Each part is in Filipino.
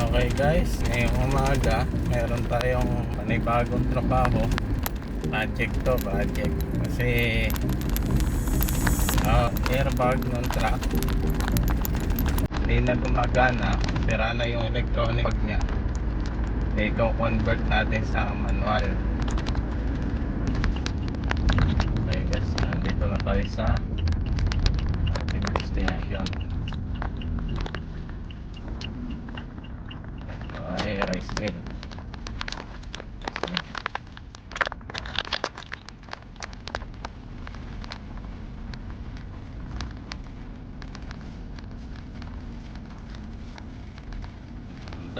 Okay guys, ngayong umaga meron tayong panibagong trabaho. Project kasi airbag ng truck hindi na gumagana, sira na yung electronic bag nya. I-convert natin sa manual. Okay guys, nandito na tayo sa ating destination. Rice mill.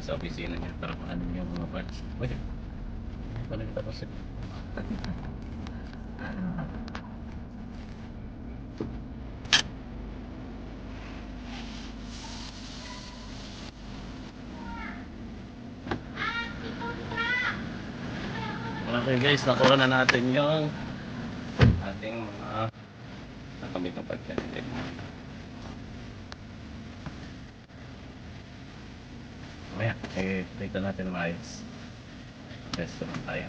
Sa opisina niya para paano yung mga parts. Uy, balik tapos ito. Okay guys, nakuha na natin yung ating mga nakamit ng pagkain. Mamaya, dito natin maayos. Test naman tayo.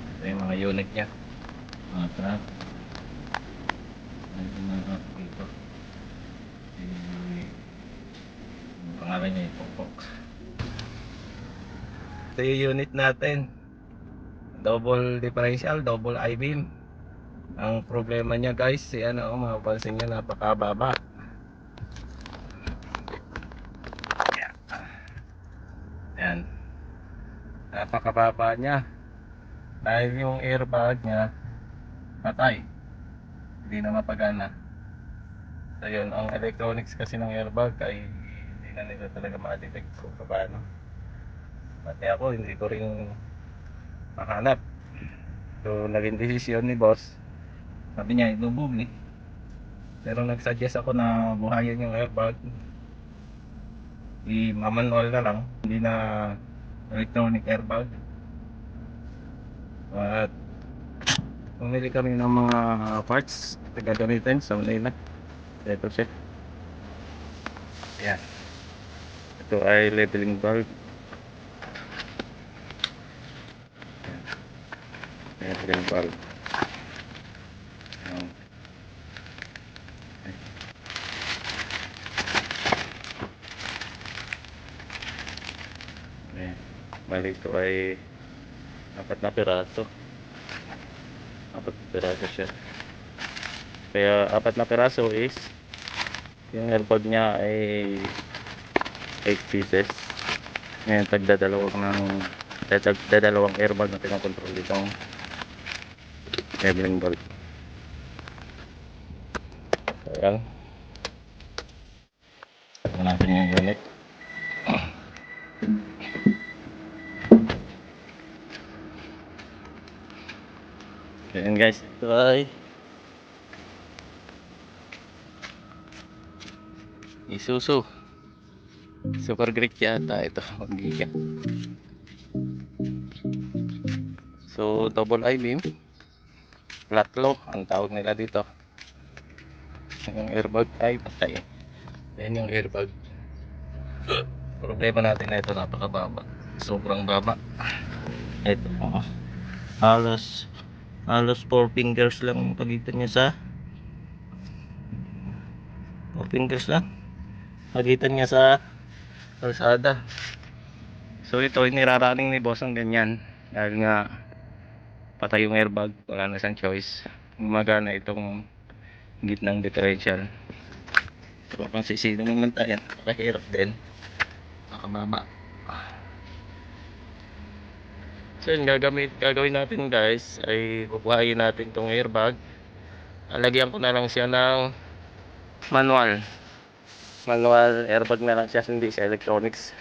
Ito yung mga unit nya. Mga truck. Ito mga dito. Yung pangalan niya yung Pokpok. Ito yung unit natin. Double differential, double I-beam. Ang problema niya guys, mapapansin niyo napakababa. Yan. Napakababa niya. Dahil yung airbag niya patay. Hindi na mapagana. So yun, ang electronics kasi ng airbag ay hindi na nila talaga ma-detect kung paano. Pati ako, hindi ko rin mahanap. So naging desisyon ni boss. Sabi niya, i-remove. Pero nag-suggest ako na buhayin yung airbag. I-manual na lang, hindi na electronic airbag. At pumili kami ng mga parts na gagamitin sa Manila. Ito siya. Yan. Ito ay leveling valve. Leveling valve. Bali ito ay 4 na piraso. 4 na piraso siya. Kaya 4 na piraso is yung airbag niya ay 8 pieces. Ngayon tagdadalawang airbag na pinakontrol ditong leveling valve. Ayan. Ito natin yung unit. Ayan guys, ito ay Isuzu Super Great yata ito. Giga. So double I-beam, flat low ang tawag nila dito. Yung airbag ay patay. Ayan yung airbag. Problema natin na ito, napakababa. Sobrang baba. Ito, halos 4 fingers lang ang pagitan niya sa 4 fingers lang pagitan niya sa kalsada. So ito niraraning ni boss ang ganyan dahil nga patay yung airbag, wala na siyang choice. Gumagana itong gitnang differential. So kung sisino naman tayo, nakahirap din, nakababa. So yun, gagawin natin guys ay bubuhayin natin itong airbag. Lalagyan ko na lang siya ng manual airbag na lang siya, hindi siya electronics.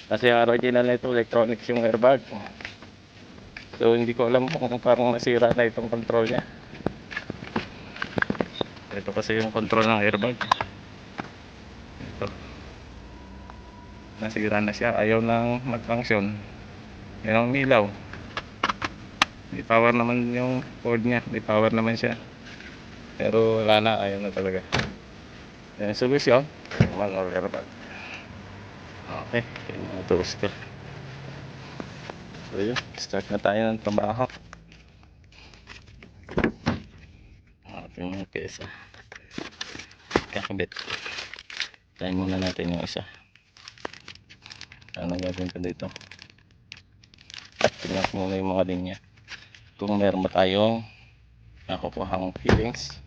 Kasi ang original na ito electronics yung airbag. So hindi ko alam kung parang nasira na itong control nya. Ito kasi yung control ng airbag. Ito, nasira na siya, ayaw nang mag-function. Yan ang ilaw. may power naman yung cord niya, may power naman siya, pero wala na, ayaw na talaga. Yan yung solusyon, manual airbag. Okay, kaya naturos ko. So yun, start na tayo ng trabaho. Ating kesa kakabit. Tayo muna natin yung isa. Ano gagawin ko dito? Tingnan ko muna yung mga linya, kung meron ba tayong nakukuhang fittings.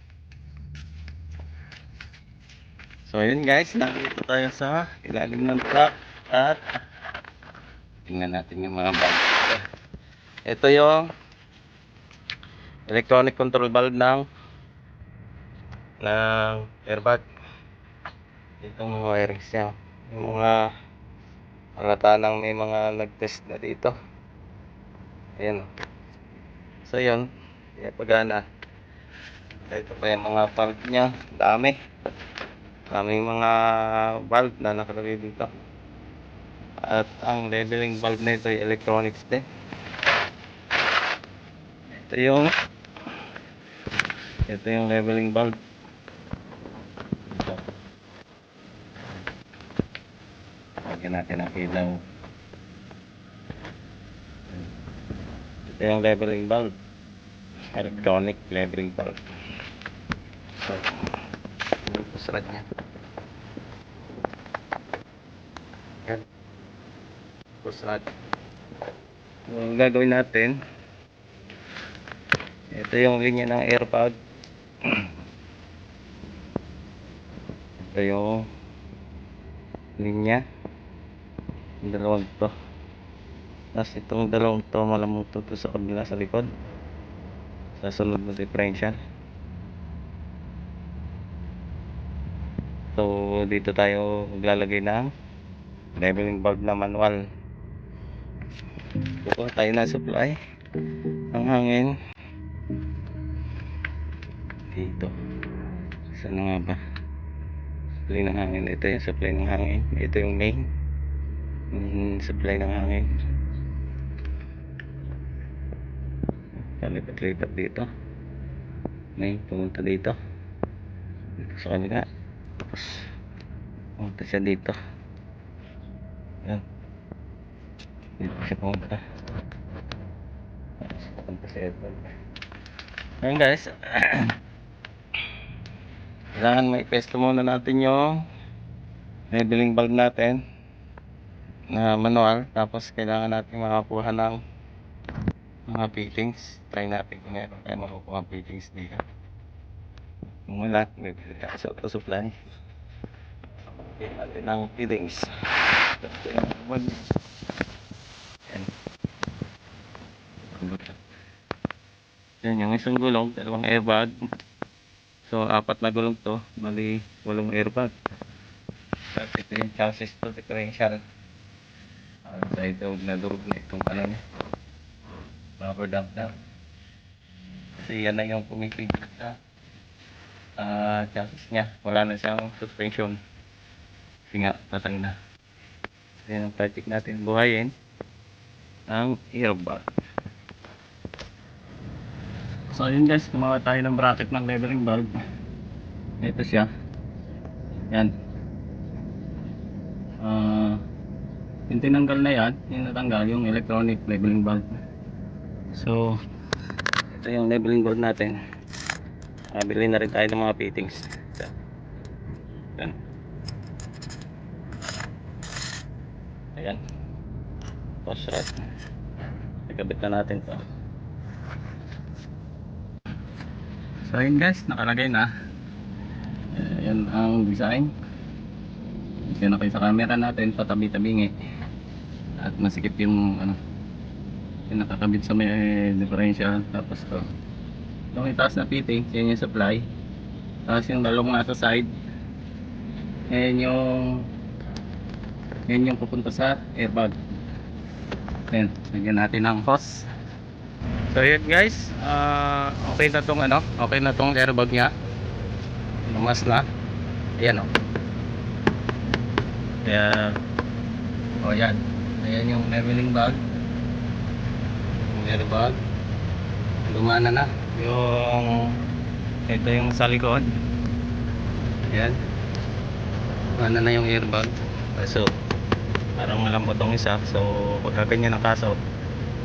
So yun guys, nandito tayo sa ilalim ng truck at tingnan natin yung mga valve. Ito yung electronic control valve ng airbag. Itong mga wirings niya, yung mga halata nang may mga nag-test na dito. Ayan. So yun, kaya pagana. Ito pa yung mga valve niya, dami. Daming mga valve na nakalagay dito. At ang leveling valve nito ay electronics din. Ito yung leveling valve. Lagyan natin ang ilaw. Ito yung leveling valve, electronic leveling valve. So yung pusrad nya, yan, pusrad. Ang gagawin natin, ito yung linya ng airbag. Ito yung linya, yung dalawang to. Tapos itong dalawang to, malamang to sa kabila sa likod, sa sunod na differential. So dito tayo maglalagay ng leveling valve na manual. Kukuha tayo na supply ng hangin dito. Saan nga ba supply ng hangin? Ito yung supply ng hangin, ito yung main supply ng hangin. Lipat-lipat dito, main pumunta dito sa kanila, tapos pumunta siya dito. Yan, dito siya pumunta, pumunta sa airbag. Ngayon guys, kailangan may pesto muna natin yung leveling valve natin na manual. Tapos kailangan natin makakuha ng mga fittings. Try natin kung meron tayo makukuha fittings dito. Kung wala, bibili tayo sa auto supply. Okay, natin ng fittings. Yan yung isang gulong, dalawang airbag. So 4 na gulong to, bali 8 airbag. Tapos ito yung chassis to, differential. Sa ito na durog na itong ano niya, rubber dump na. Kasi yan na yung pumipigil sa chassis niya. Wala na siyang suspension, kasi nga patay na. So yan ang project natin, buhayin ang airbag. So yun guys, gumawa tayo ng bracket ng leveling valve. Ito siya, yan. Yung tinanggal na yan, yung natanggal yung electronic leveling valve. So ito yung leveling valve natin. Bili na rin tayo ng mga fittings. Yan. Ayan, post rod, ikabit na natin to. So yun guys, nakalagay na. Yan ang design. Yan na kayo sa camera natin, patabi-tabingi at masikip yung ano, yung nakakabit sa may differential. Tapos to, yung itaas na fitting, yan yung supply. Tapos yung dalawang nasa side, yan yung pupunta sa airbag. Then lagyan natin ng hose. So yun guys, okay na tong ano, okay na tong airbag nya. Lumas na. Ayan o. Ayan. O yan. Ayan yung leveling valve, yung airbag. Gumana na yung ito yung sa likod. Ayan, gumana na yung airbag. So parang malambot tong isa, so pagka ganyan ang kaso,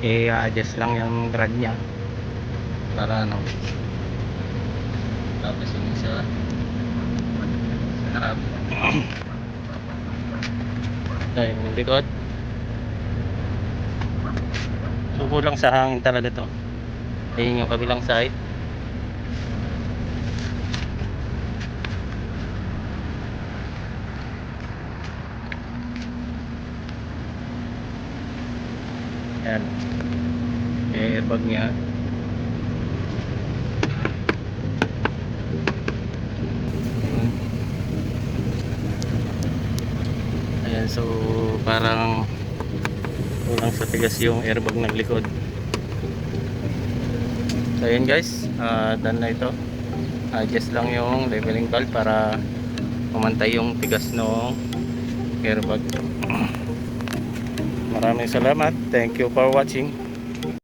i-adjust lang yung rod nya para ano. Tapos yung isa sa harap. Ayun yung likod. So kulang sa hangin talaga to. Ayun yung kabilang side. Ayan, yung airbag nya. Ayan, so parang kulang sa tigas yung airbag ng likod. So ayan guys, done na ito. Adjust lang yung leveling valve para pumantay yung tigas ng airbag. Maraming salamat. Thank you for watching.